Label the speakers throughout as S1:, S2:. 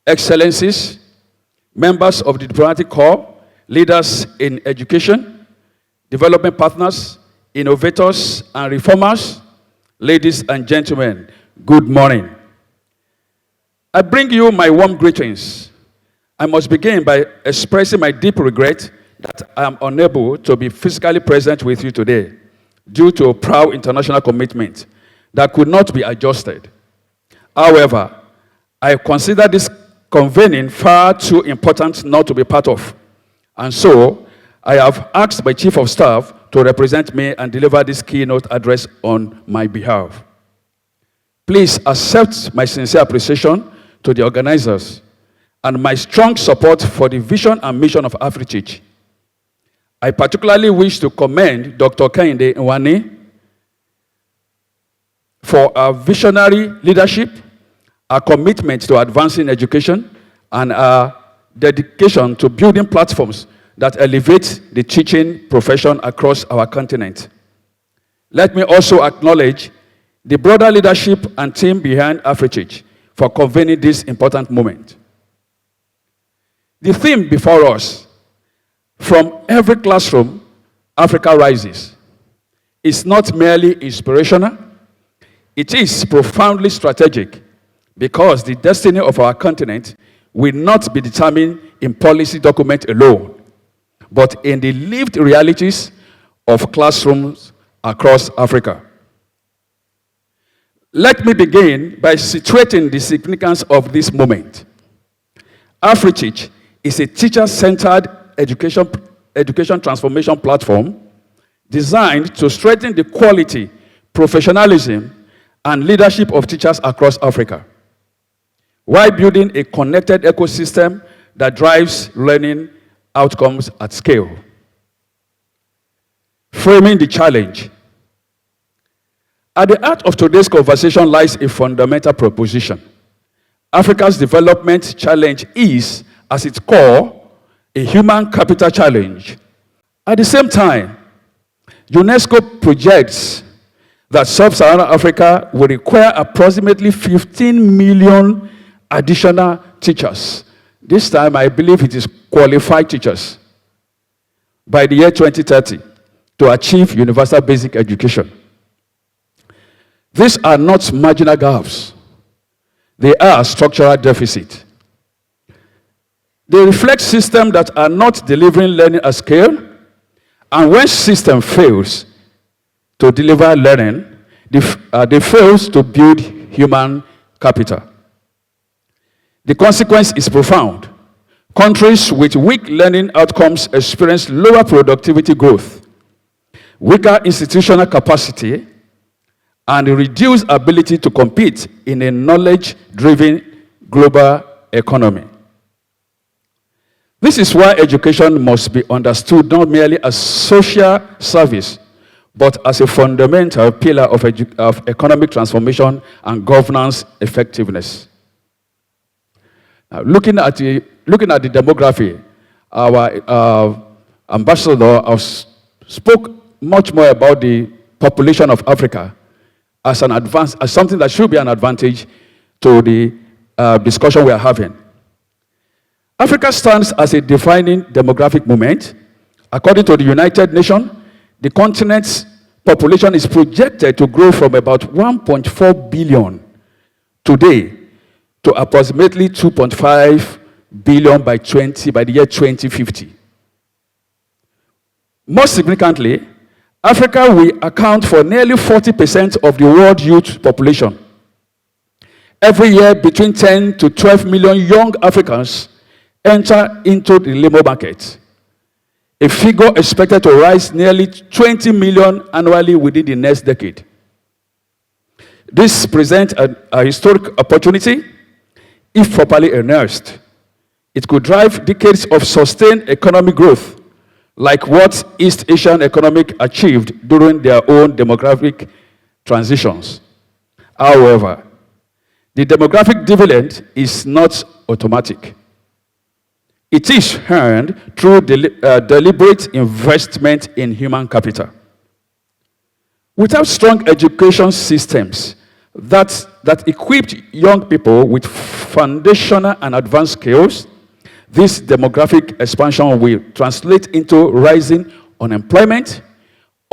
S1: Excellencies, members of the diplomatic corps, leaders in education, development partners, innovators and reformers, ladies and gentlemen, good morning. I bring you my warm greetings. I must begin by expressing my deep regret that I am unable to be physically present with you today due to a proud international commitment that could not be adjusted. However, I consider this convening far too important not to be part of, and so I have asked my Chief of Staff to represent me and deliver this keynote address on my behalf. Please accept my sincere appreciation to the organizers and my strong support for the vision and mission of AfriTeach. I particularly wish to commend Dr. Kehinde Nwane for our visionary leadership, our commitment to advancing education, and our dedication to building platforms that elevate the teaching profession across our continent. Let me also acknowledge the broader leadership and team behind AfriTeach for convening this important moment. The theme before us, from every classroom, Africa rises, is not merely inspirational, it is profoundly strategic because the destiny of our continent will not be determined in policy documents alone, but in the lived realities of classrooms across Africa. Let me begin by situating the significance of this moment. AfriTeach is a teacher-centered education transformation platform designed to strengthen the quality, professionalism, and leadership of teachers across Africa, while building a connected ecosystem that drives learning outcomes at scale. Framing the challenge. At the heart of today's conversation lies a fundamental proposition. Africa's development challenge is, at its core, a human capital challenge. At the same time, UNESCO projects that sub-Saharan Africa will require approximately 15 million additional teachers. This time, I believe it is qualified teachers by the year 2030 to achieve universal basic education. These are not marginal gaps. They are structural deficits. They reflect systems that are not delivering learning at scale, and when system fails to deliver learning, they fail to build human capital. The consequence is profound. Countries with weak learning outcomes experience lower productivity growth, weaker institutional capacity, and a reduced ability to compete in a knowledge-driven global economy. This is why education must be understood not merely as social service, but as a fundamental pillar of economic transformation and governance effectiveness. Now, looking at the demography, our ambassador spoke much more about the population of Africa as something that should be an advantage to the discussion we are having. Africa stands as a defining demographic moment. According to the United Nations, the continent's population is projected to grow from about 1.4 billion today to approximately 2.5 billion by the year 2050. Most significantly, Africa will account for nearly 40% of the world youth population. Every year, between 10 to 12 million young Africans enter into the labor market, a figure expected to rise nearly 20 million annually within the next decade. This presents a historic opportunity. If properly harnessed, it could drive decades of sustained economic growth, like what East Asian economies achieved during their own demographic transitions. However, the demographic dividend is not automatic. It is earned through deliberate investment in human capital. Without strong education systems that that equipped young people with foundational and advanced skills, this demographic expansion will translate into rising unemployment,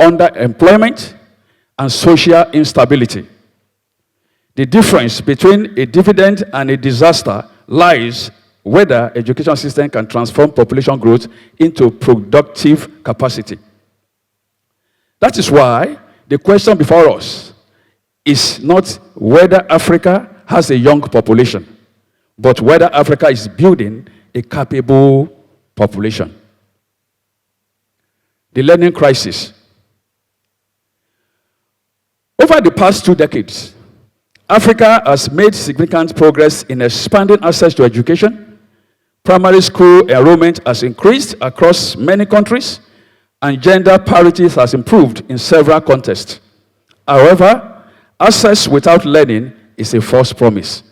S1: underemployment, and social instability. The difference between a dividend and a disaster lies whether education system can transform population growth into productive capacity. That is why the question before us is not whether Africa has a young population, but whether Africa is building a capable population. The learning crisis. Over the past 2 decades, Africa has made significant progress in expanding access to education. Primary school enrollment has increased across many countries, and gender parity has improved in several contexts. However, access without learning is a false promise.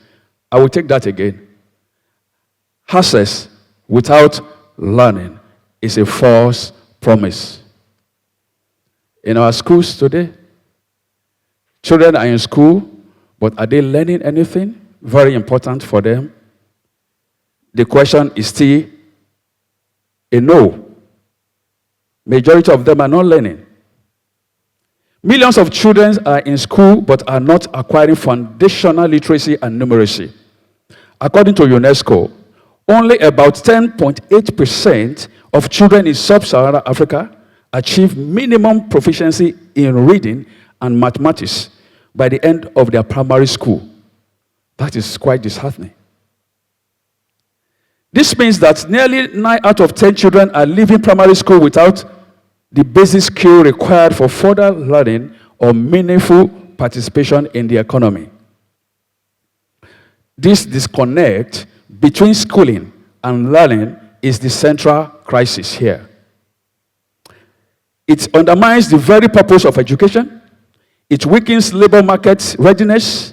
S1: I will take that again. Access without learning is a false promise. In our schools today, children are in school, but are they learning anything very important for them? The question is still a no. Majority of them are not learning. Millions of children are in school but are not acquiring foundational literacy and numeracy. According to UNESCO, only about 10.8% of children in sub-Saharan Africa achieve minimum proficiency in reading and mathematics by the end of their primary school. That is quite disheartening. This means that nearly 9 out of 10 children are leaving primary school without the basic skill required for further learning or meaningful participation in the economy. This disconnect between schooling and learning is the central crisis here. It undermines the very purpose of education. It weakens labor market readiness.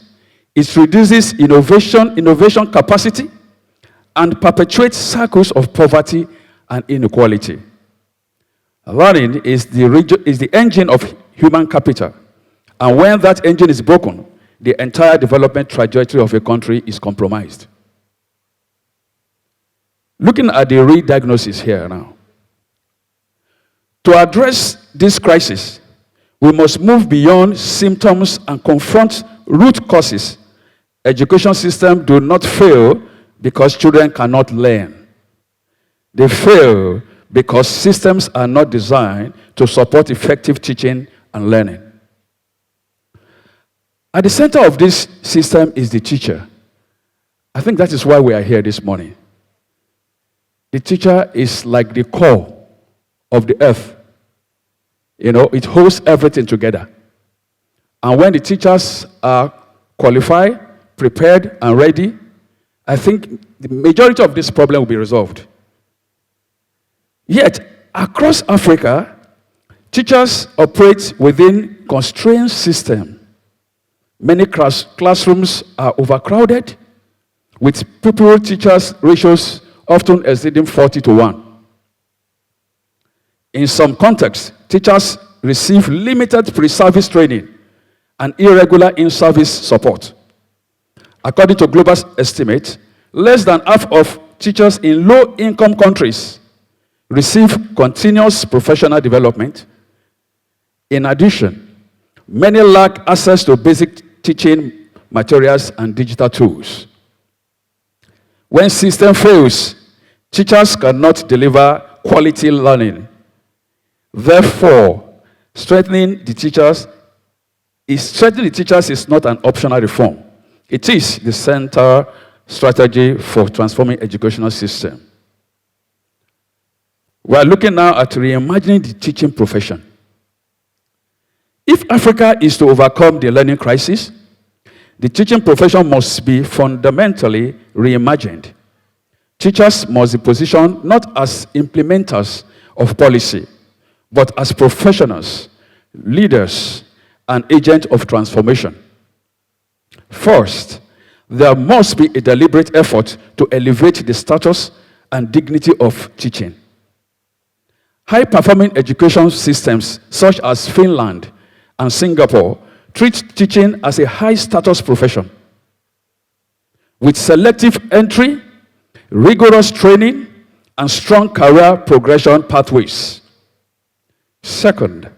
S1: It reduces innovation capacity, and perpetuates cycles of poverty and inequality. Learning is the engine of human capital, and when that engine is broken, the entire development trajectory of a country is compromised. Looking at the re-diagnosis here now. To address this crisis, we must move beyond symptoms and confront root causes. Education systems do not fail because children cannot learn. They fail because systems are not designed to support effective teaching and learning. At the center of this system is the teacher. I think that is why we are here this morning. The teacher is like the core of the earth. You know, it holds everything together. And when the teachers are qualified, prepared, and ready, I think the majority of this problem will be resolved. Yet, across Africa, teachers operate within constrained systems. Many classrooms are overcrowded, with pupil-teachers ratios often exceeding 40:1. In some contexts, teachers receive limited pre-service training and irregular in-service support. According to global estimates, less than half of teachers in low-income countries receive continuous professional development. In addition, many lack access to basic teaching materials and digital tools. When system fails, teachers cannot deliver quality learning. Therefore, strengthening the teachers is not an optional reform. It is the central strategy for transforming educational system. We are looking now at reimagining the teaching profession. If Africa is to overcome the learning crisis, the teaching profession must be fundamentally reimagined. Teachers must be positioned not as implementers of policy, but as professionals, leaders, and agents of transformation. First, there must be a deliberate effort to elevate the status and dignity of teaching. High-performing education systems such as Finland and Singapore treat teaching as a high-status profession. with selective entry, rigorous training, and strong career progression pathways. Second,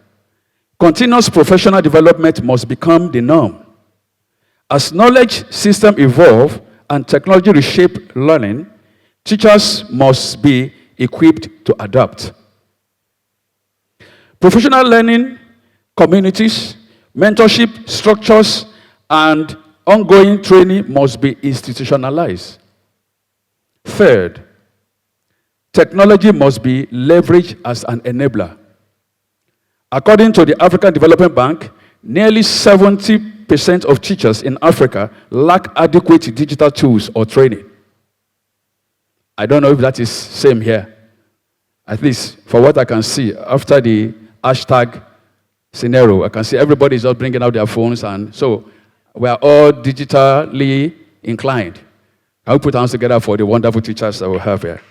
S1: continuous professional development must become the norm. As knowledge systems evolve and technology reshape learning, teachers must be equipped to adapt. Professional learning communities, mentorship structures, and ongoing training must be institutionalized. Third, technology must be leveraged as an enabler. According to the African Development Bank, nearly 70% of teachers in Africa lack adequate digital tools or training. I don't know if that is same here. At least for what I can see after the hashtag scenario, I can see everybody is just bringing out their phones, and so we are all digitally inclined. I'll put hands together for the wonderful teachers that we have here.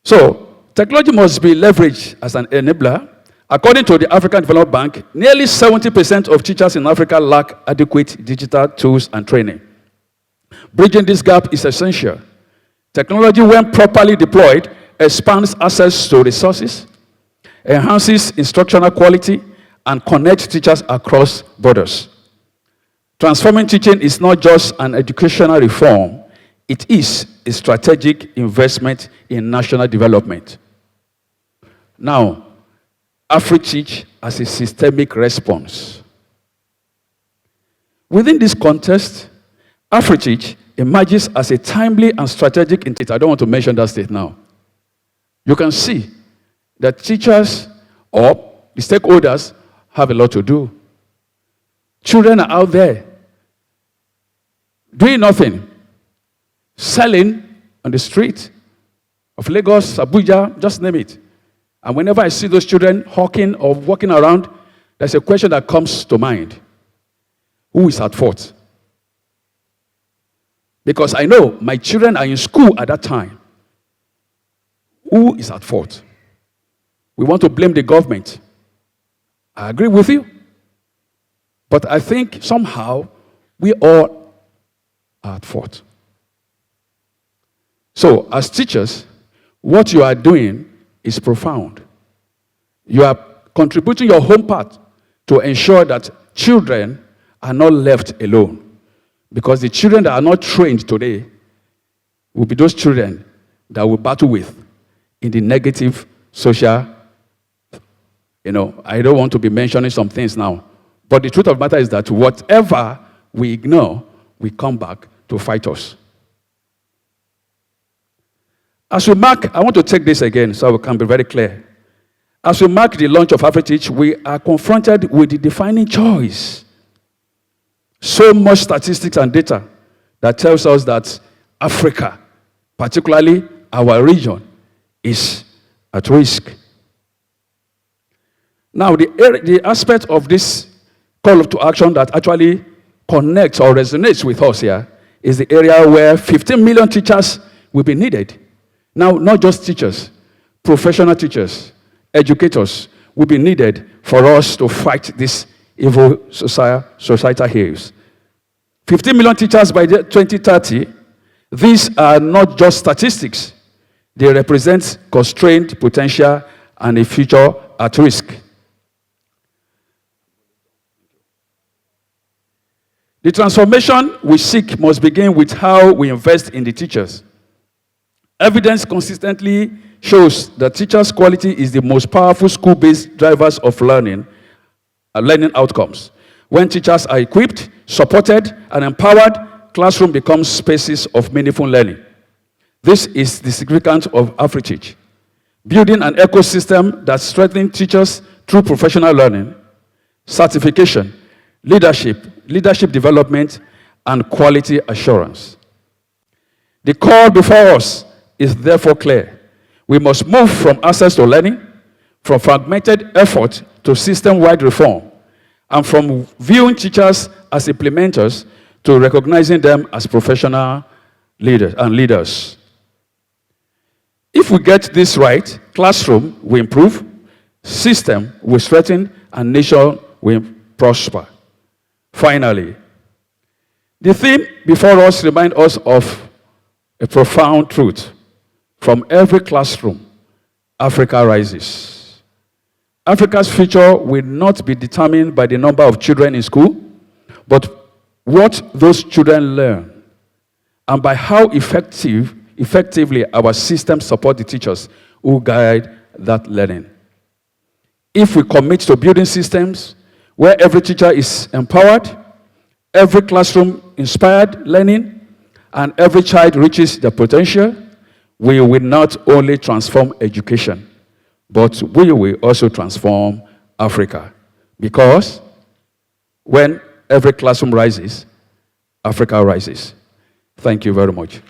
S1: So, technology must be leveraged as an enabler. According to the African Development Bank, nearly 70% of teachers in Africa lack adequate digital tools and training. Bridging this gap is essential. Technology, when properly deployed, expands access to resources, enhances instructional quality, and connects teachers across borders. Transforming teaching is not just an educational reform, it is a strategic investment in national development. Now, AfriTeach as a systemic response. Within this context, AfriTeach emerges as a timely and strategic initiative. I don't want to mention that state now. You can see that teachers or the stakeholders have a lot to do. Children are out there doing nothing, selling on the street of Lagos, Abuja, just name it. And whenever I see those children hawking or walking around, there's a question that comes to mind. Who is at fault? Because I know my children are in school at that time. Who is at fault? We want to blame the government. I agree with you. But I think somehow we all are at fault. So, as teachers, what you are doing is profound. You are contributing your home part to ensure that children are not left alone. Because the children that are not trained today will be those children that will battle with in the negative social, I don't want to be mentioning some things now. But the truth of the matter is that whatever we ignore, we come back to fight us. As we mark, I want to take this again so we can be very clear. As we mark the launch of AfriTeach, we are confronted with the defining choice. So much statistics and data that tells us that Africa, particularly our region, is at risk. Now, the aspect of this call to action that actually connects or resonates with us here is the area where 15 million teachers will be needed. Now, not just teachers, professional teachers, educators will be needed for us to fight this evil societal ills. 15 million teachers by 2030, these are not just statistics. They represent constrained potential and a future at risk. The transformation we seek must begin with how we invest in the teachers. Evidence consistently shows that teachers' quality is the most powerful school-based drivers of learning outcomes. When teachers are equipped, supported, and empowered, classroom becomes spaces of meaningful learning. This is the significance of AfriTeach. Building an ecosystem that strengthens teachers through professional learning, certification, leadership development, and quality assurance. The call before us is therefore clear. We must move from access to learning, from fragmented effort to system-wide reform, and from viewing teachers as implementers to recognizing them as professional leaders. If we get this right, classroom will improve, system will strengthen, and nation will prosper. Finally, the theme before us reminds us of a profound truth. From every classroom, Africa rises. Africa's future will not be determined by the number of children in school, but what those children learn, and by how effectively our systems support the teachers who guide that learning. If we commit to building systems where every teacher is empowered, every classroom inspired learning, and every child reaches their potential, we will not only transform education, but we will also transform Africa. Because when every classroom rises, Africa rises. Thank you very much.